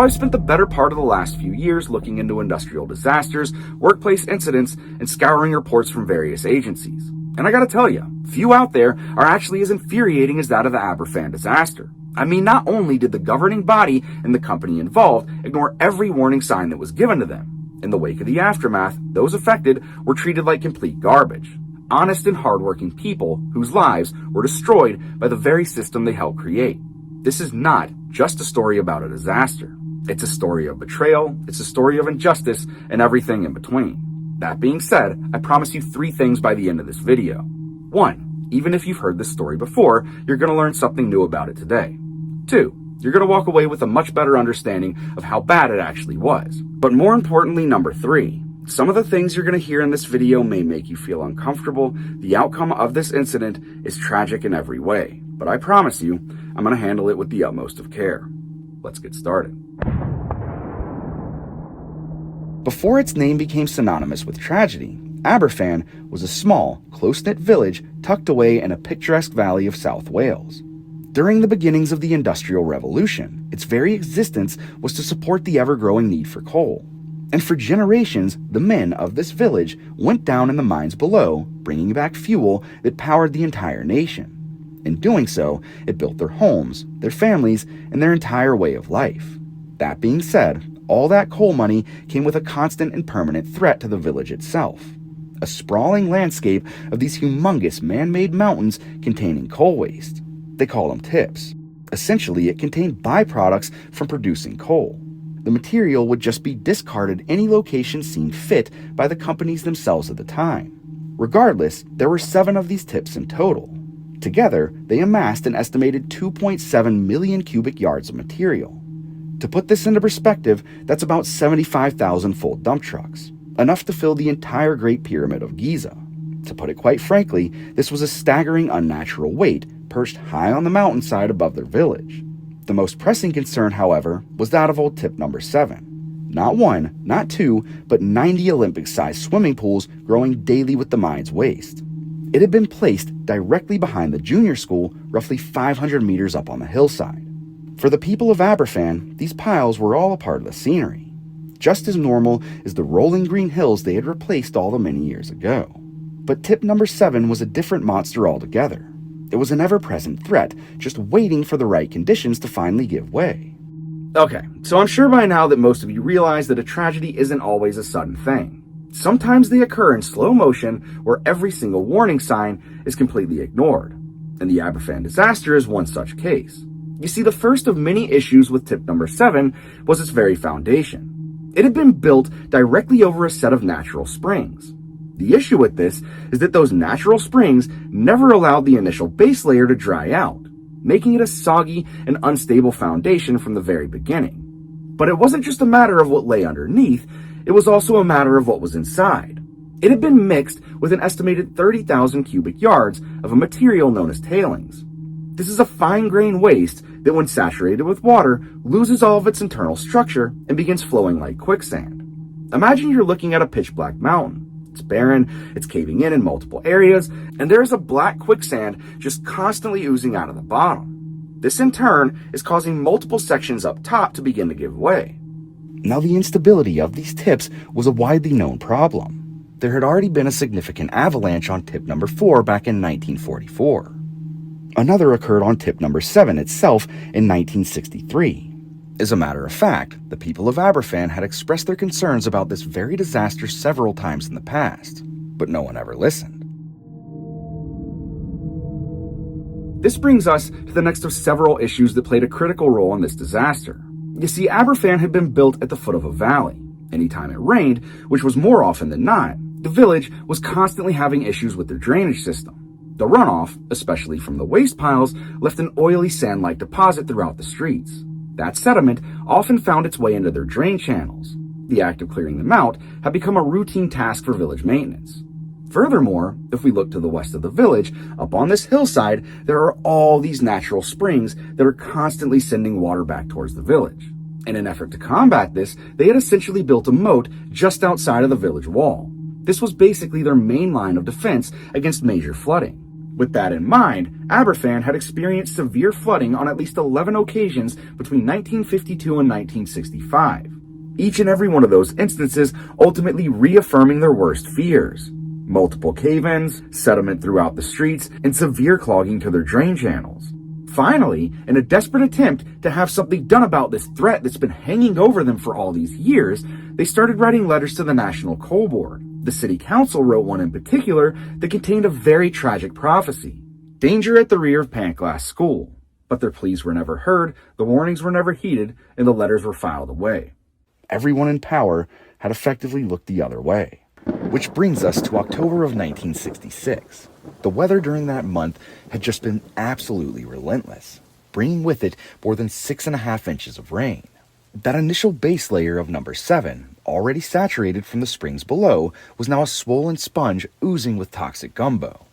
I've spent the better part of the last few years looking into industrial disasters, workplace incidents, and scouring reports from various agencies. And I gotta tell you, few out there are actually as infuriating as that of the Aberfan disaster. I mean, not only did the governing body and the company involved ignore every warning sign that was given to them, in the wake of the aftermath, those affected were treated like complete garbage. Honest and hardworking people whose lives were destroyed by the very system they helped create. This is not just a story about a disaster. It's a story of betrayal, it's a story of injustice, and everything in between. That being said, I promise you 3 things by the end of this video. 1. Even if you've heard this story before, you're going to learn something new about it today. 2. You're going to walk away with a much better understanding of how bad it actually was. But more importantly, number 3. Some of the things you're going to hear in this video may make you feel uncomfortable. The outcome of this incident is tragic in every way. But I promise you, I'm going to handle it with the utmost of care. Let's get started. Before its name became synonymous with tragedy, Aberfan was a small, close-knit village tucked away in a picturesque valley of South Wales. During the beginnings of the Industrial Revolution, its very existence was to support the ever-growing need for coal. And for generations, the men of this village went down in the mines below, bringing back fuel that powered the entire nation. In doing so, it built their homes, their families, and their entire way of life. That being said, all that coal money came with a constant and permanent threat to the village itself. A sprawling landscape of these humongous man-made mountains containing coal waste. They call them tips. Essentially, it contained byproducts from producing coal. The material would just be discarded any location seen fit by the companies themselves at the time. Regardless, there were 7 of these tips in total. Together, they amassed an estimated 2.7 million cubic yards of material. To put this into perspective, that's about 75,000 full dump trucks, enough to fill the entire Great Pyramid of Giza. To put it quite frankly, this was a staggering unnatural weight perched high on the mountainside above their village. The most pressing concern, however, was that of old tip number 7. Not 1, not 2, but 90 Olympic-sized swimming pools growing daily with the mine's waste. It had been placed directly behind the junior school, roughly 500 meters up on the hillside. For the people of Aberfan, these piles were all a part of the scenery, just as normal as the rolling green hills they had replaced all the many years ago. But tip number 7 was a different monster altogether. It was an ever-present threat, just waiting for the right conditions to finally give way. Okay, so I'm sure by now that most of you realize that a tragedy isn't always a sudden thing. Sometimes they occur in slow motion where every single warning sign is completely ignored. And the Aberfan disaster is one such case. You see, the first of many issues with tip number 7 was its very foundation. It had been built directly over a set of natural springs. The issue with this is that those natural springs never allowed the initial base layer to dry out, making it a soggy and unstable foundation from the very beginning. But it wasn't just a matter of what lay underneath, it was also a matter of what was inside. It had been mixed with an estimated 30,000 cubic yards of a material known as tailings. This is a fine-grained waste that, when saturated with water, loses all of its internal structure and begins flowing like quicksand. Imagine you're looking at a pitch-black mountain. It's barren, it's caving in multiple areas, and there is a black quicksand just constantly oozing out of the bottom. This, in turn, is causing multiple sections up top to begin to give way. Now, the instability of these tips was a widely known problem. There had already been a significant avalanche on tip number 4 back in 1944. Another occurred on tip number 7 itself in 1963. As a matter of fact, the people of Aberfan had expressed their concerns about this very disaster several times in the past, but no one ever listened. This brings us to the next of several issues that played a critical role in this disaster. You see, Aberfan had been built at the foot of a valley. Anytime it rained, which was more often than not, the village was constantly having issues with their drainage system. The runoff, especially from the waste piles, left an oily sand-like deposit throughout the streets. That sediment often found its way into their drain channels. The act of clearing them out had become a routine task for village maintenance. Furthermore, if we look to the west of the village, up on this hillside, there are all these natural springs that are constantly sending water back towards the village. In an effort to combat this, they had essentially built a moat just outside of the village wall. This was basically their main line of defense against major flooding. With that in mind, Aberfan had experienced severe flooding on at least 11 occasions between 1952 and 1965. Each and every one of those instances ultimately reaffirming their worst fears. Multiple cave-ins, sediment throughout the streets, and severe clogging to their drain channels. Finally, in a desperate attempt to have something done about this threat that's been hanging over them for all these years, they started writing letters to the National Coal Board. The city council wrote one in particular that contained a very tragic prophecy. Danger at the rear of Pantglas School. But their pleas were never heard, the warnings were never heeded, and the letters were filed away. Everyone in power had effectively looked the other way. Which brings us to October of 1966. The weather during that month had just been absolutely relentless, bringing with it more than 6.5 inches of rain. That initial base layer of number 7, already saturated from the springs below, was now a swollen sponge oozing with toxic gumbo.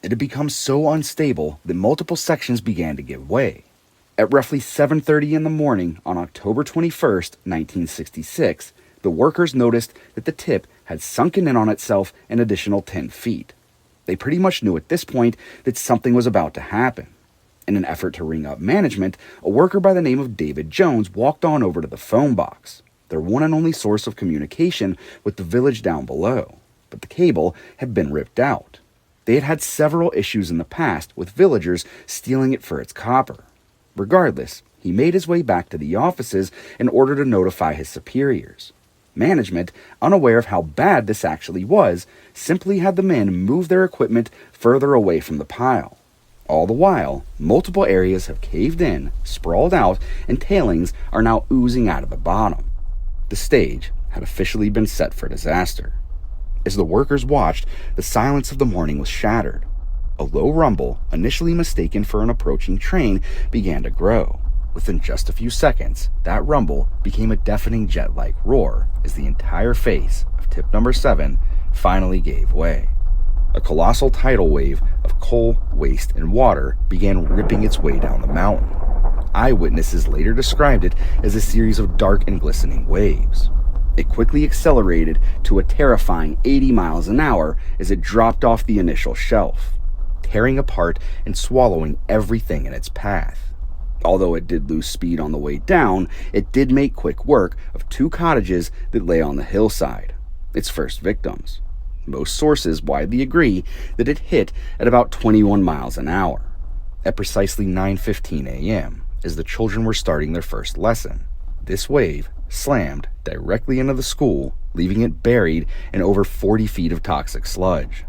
It had become so unstable that multiple sections began to give way. At roughly 7:30 in the morning on October 21st, 1966, the workers noticed that the tip had sunken in on itself an additional 10 feet. They pretty much knew at this point that something was about to happen. In an effort to ring up management, a worker by the name of David Jones walked on over to the phone box, their one and only source of communication with the village down below. But the cable had been ripped out. They had had several issues in the past with villagers stealing it for its copper. Regardless, he made his way back to the offices in order to notify his superiors. Management, unaware of how bad this actually was, simply had the men move their equipment further away from the pile. All the while, multiple areas have caved in, sprawled out, and tailings are now oozing out of the bottom. The stage had officially been set for disaster. As the workers watched, the silence of the morning was shattered. A low rumble, initially mistaken for an approaching train, began to grow. Within just a few seconds, that rumble became a deafening jet-like roar as the entire face of tip number 7 finally gave way. A colossal tidal wave of coal, waste, and water began ripping its way down the mountain. Eyewitnesses later described it as a series of dark and glistening waves. It quickly accelerated to a terrifying 80 miles an hour as it dropped off the initial shelf, tearing apart and swallowing everything in its path. Although it did lose speed on the way down, it did make quick work of 2 cottages that lay on the hillside, its first victims. Most sources widely agree that it hit at about 21 miles an hour. At precisely 9:15 a.m., as the children were starting their first lesson, this wave slammed directly into the school, leaving it buried in over 40 feet of toxic sludge.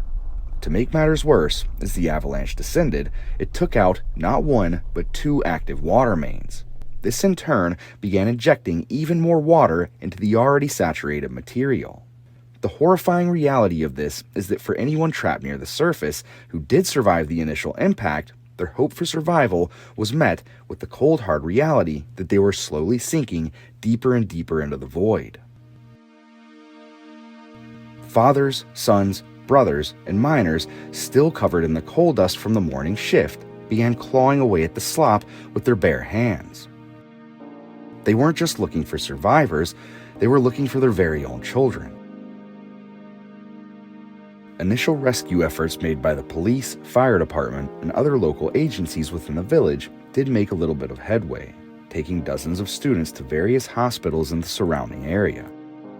To make matters worse, as the avalanche descended, it took out not 1 but 2 active water mains. This in turn began injecting even more water into the already saturated material. The horrifying reality of this is that for anyone trapped near the surface who did survive the initial impact, their hope for survival was met with the cold hard reality that they were slowly sinking deeper and deeper into the void. Fathers, sons, brothers, and miners, still covered in the coal dust from the morning shift, began clawing away at the slop with their bare hands. They weren't just looking for survivors, they were looking for their very own children. Initial rescue efforts made by the police, fire department, and other local agencies within the village did make a little bit of headway, taking dozens of students to various hospitals in the surrounding area.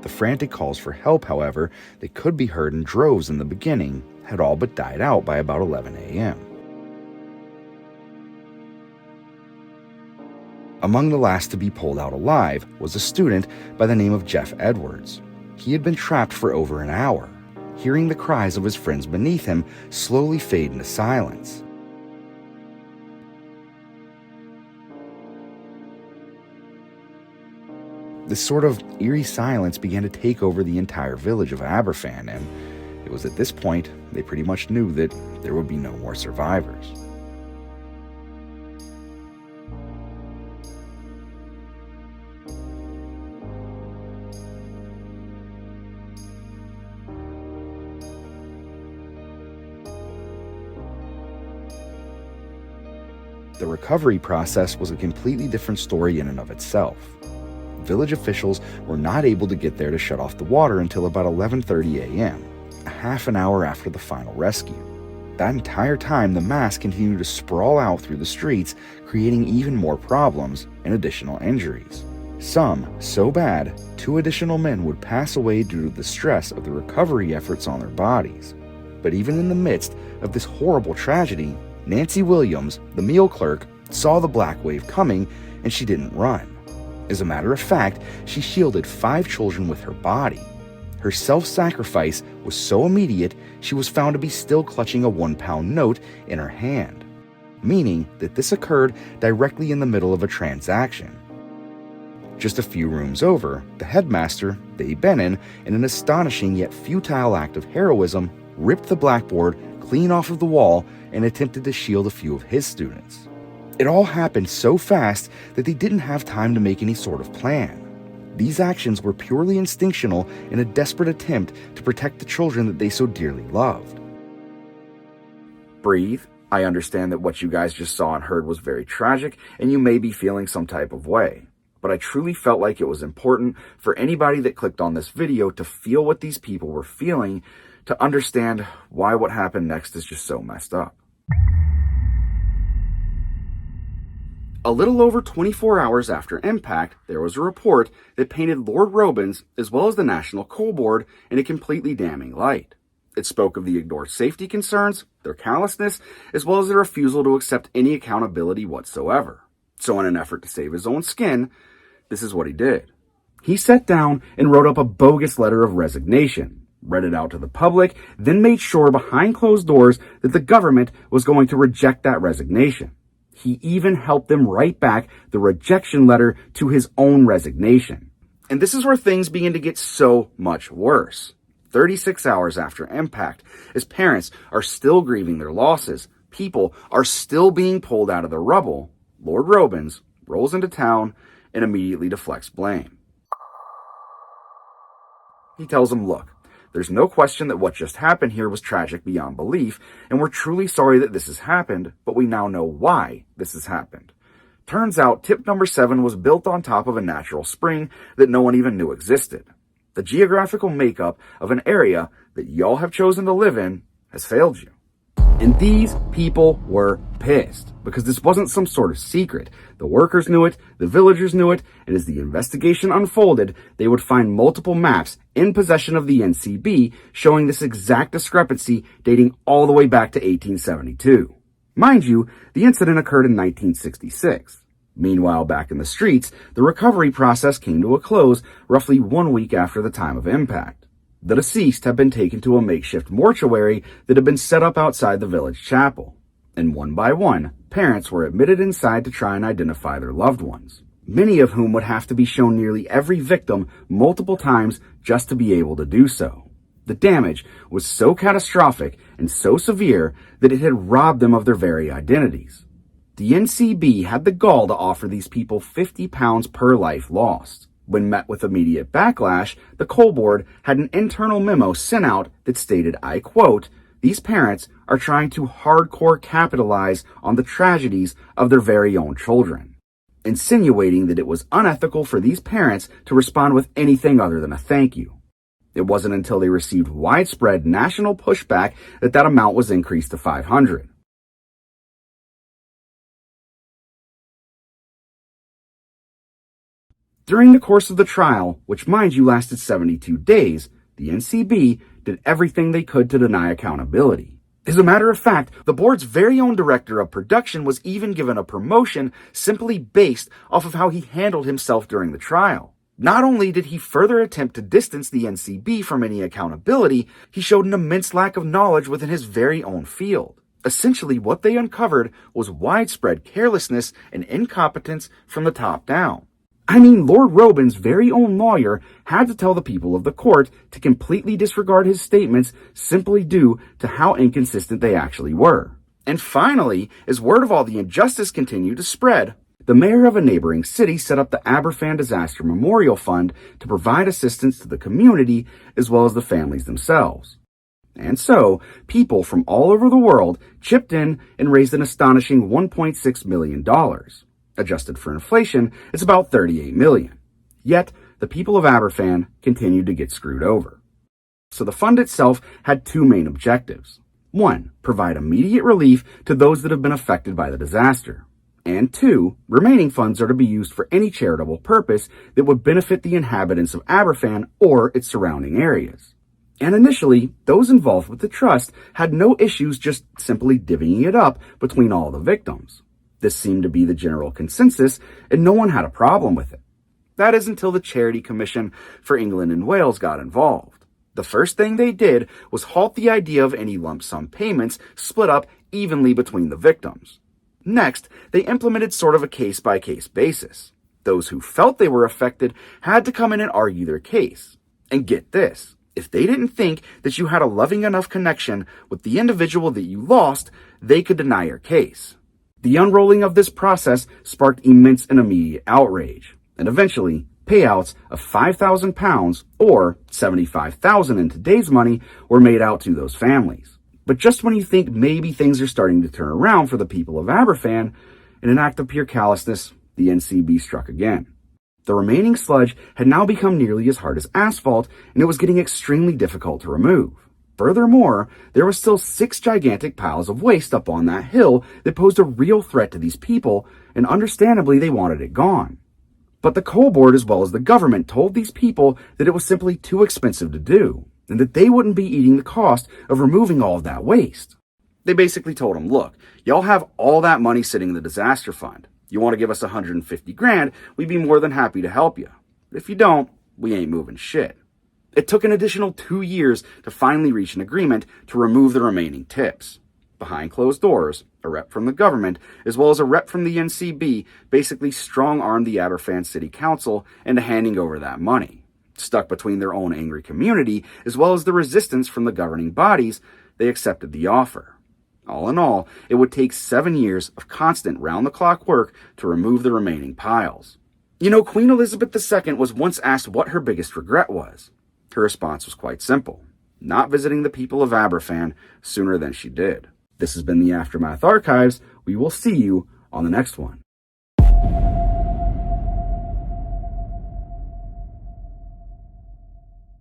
The frantic calls for help, however, that could be heard in droves in the beginning, had all but died out by about 11 a.m. Among the last to be pulled out alive was a student by the name of Jeff Edwards. He had been trapped for over an hour, hearing the cries of his friends beneath him slowly fade into silence. This sort of eerie silence began to take over the entire village of Aberfan, and it was at this point they pretty much knew that there would be no more survivors. The recovery process was a completely different story in and of itself. Village officials were not able to get there to shut off the water until about 11:30 a.m., a half an hour after the final rescue. That entire time, the mass continued to sprawl out through the streets, creating even more problems and additional injuries. Some so bad, 2 additional men would pass away due to the stress of the recovery efforts on their bodies. But even in the midst of this horrible tragedy, Nancy Williams, the meal clerk, saw the black wave coming and she didn't run. As a matter of fact, she shielded 5 children with her body. Her self-sacrifice was so immediate, she was found to be still clutching a 1-pound note in her hand, meaning that this occurred directly in the middle of a transaction. Just a few rooms over, the headmaster, Babe Bennon, in an astonishing yet futile act of heroism, ripped the blackboard clean off of the wall and attempted to shield a few of his students. It all happened so fast that they didn't have time to make any sort of plan. These actions were purely instinctual in a desperate attempt to protect the children that they so dearly loved. Breathe. I understand that what you guys just saw and heard was very tragic, and you may be feeling some type of way. But I truly felt like it was important for anybody that clicked on this video to feel what these people were feeling, to understand why what happened next is just so messed up. A little over 24 hours after impact, there was a report that painted Lord Robins, as well as the National Coal Board, in a completely damning light. It spoke of the ignored safety concerns, their callousness, as well as their refusal to accept any accountability whatsoever. So in an effort to save his own skin, this is what he did. He sat down and wrote up a bogus letter of resignation, read it out to the public, then made sure behind closed doors that the government was going to reject that resignation. He even helped them write back the rejection letter to his own resignation. And this is where things begin to get so much worse. 36 hours after impact, as parents are still grieving their losses, people are still being pulled out of the rubble, Lord Robins rolls into town and immediately deflects blame. He tells them, look, there's no question that what just happened here was tragic beyond belief, and we're truly sorry that this has happened, but we now know why this has happened. Turns out tip number 7 was built on top of a natural spring that no one even knew existed. The geographical makeup of an area that y'all have chosen to live in has failed you. And these people were pissed because this wasn't some sort of secret. The workers knew it, the villagers knew it, and as the investigation unfolded, they would find multiple maps in possession of the NCB showing this exact discrepancy dating all the way back to 1872. Mind you, the incident occurred in 1966. Meanwhile, back in the streets, the recovery process came to a close roughly 1 week after the time of impact. The deceased had been taken to a makeshift mortuary that had been set up outside the village chapel. And one by one, parents were admitted inside to try and identify their loved ones, many of whom would have to be shown nearly every victim multiple times just to be able to do so. The damage was so catastrophic and so severe that it had robbed them of their very identities. The NCB had the gall to offer these people £50 per life lost. When met with immediate backlash, the coal board had an internal memo sent out that stated, I quote, "These parents are trying to hardcore capitalize on the tragedies of their very own children," insinuating that it was unethical for these parents to respond with anything other than a thank you. It wasn't until they received widespread national pushback that that amount was increased to 500. During the course of the trial, which mind you lasted 72 days, the NCB did everything they could to deny accountability. As a matter of fact, the board's very own director of production was even given a promotion simply based off of how he handled himself during the trial. Not only did he further attempt to distance the NCB from any accountability, he showed an immense lack of knowledge within his very own field. Essentially, what they uncovered was widespread carelessness and incompetence from the top down. I mean, Lord Robins' very own lawyer had to tell the people of the court to completely disregard his statements simply due to how inconsistent they actually were. And finally, as word of all the injustice continued to spread, the mayor of a neighboring city set up the Aberfan Disaster Memorial Fund to provide assistance to the community as well as the families themselves. And so, people from all over the world chipped in and raised an astonishing $1.6 million. Adjusted for inflation, it's about $38 million. Yet, the people of Aberfan continued to get screwed over. So the fund itself had 2 main objectives. 1. Provide immediate relief to those that have been affected by the disaster. And 2. Remaining funds are to be used for any charitable purpose that would benefit the inhabitants of Aberfan or its surrounding areas. And initially, those involved with the trust had no issues just simply divvying it up between all the victims. This seemed to be the general consensus, and no one had a problem with it. That is until the Charity Commission for England and Wales got involved. The first thing they did was halt the idea of any lump sum payments split up evenly between the victims. Next, they implemented sort of a case-by-case basis. Those who felt they were affected had to come in and argue their case. And get this, if they didn't think that you had a loving enough connection with the individual that you lost, they could deny your case. The unrolling of this process sparked immense and immediate outrage, and eventually, payouts of £5,000 or $75,000 in today's money were made out to those families. But just when you think maybe things are starting to turn around for the people of Aberfan, in an act of pure callousness, the NCB struck again. The remaining sludge had now become nearly as hard as asphalt, and it was getting extremely difficult to remove. Furthermore, there were still 6 gigantic piles of waste up on that hill that posed a real threat to these people, and understandably they wanted it gone. But the coal board as well as the government told these people that it was simply too expensive to do, and that they wouldn't be eating the cost of removing all of that waste. They basically told them, look, y'all have all that money sitting in the disaster fund. You want to give us $150,000, we'd be more than happy to help you. But if you don't, we ain't moving shit. It took an additional 2 years to finally reach an agreement to remove the remaining tips. Behind closed doors, a rep from the government, as well as a rep from the NCB, basically strong-armed the Aberfan City Council into handing over that money. Stuck between their own angry community, as well as the resistance from the governing bodies, they accepted the offer. All in all, it would take 7 years of constant round-the-clock work to remove the remaining piles. You know, Queen Elizabeth II was once asked what her biggest regret was. Her response was quite simple: not visiting the people of Aberfan sooner than she did. This has been the Aftermath Archives. We will see you on the next one.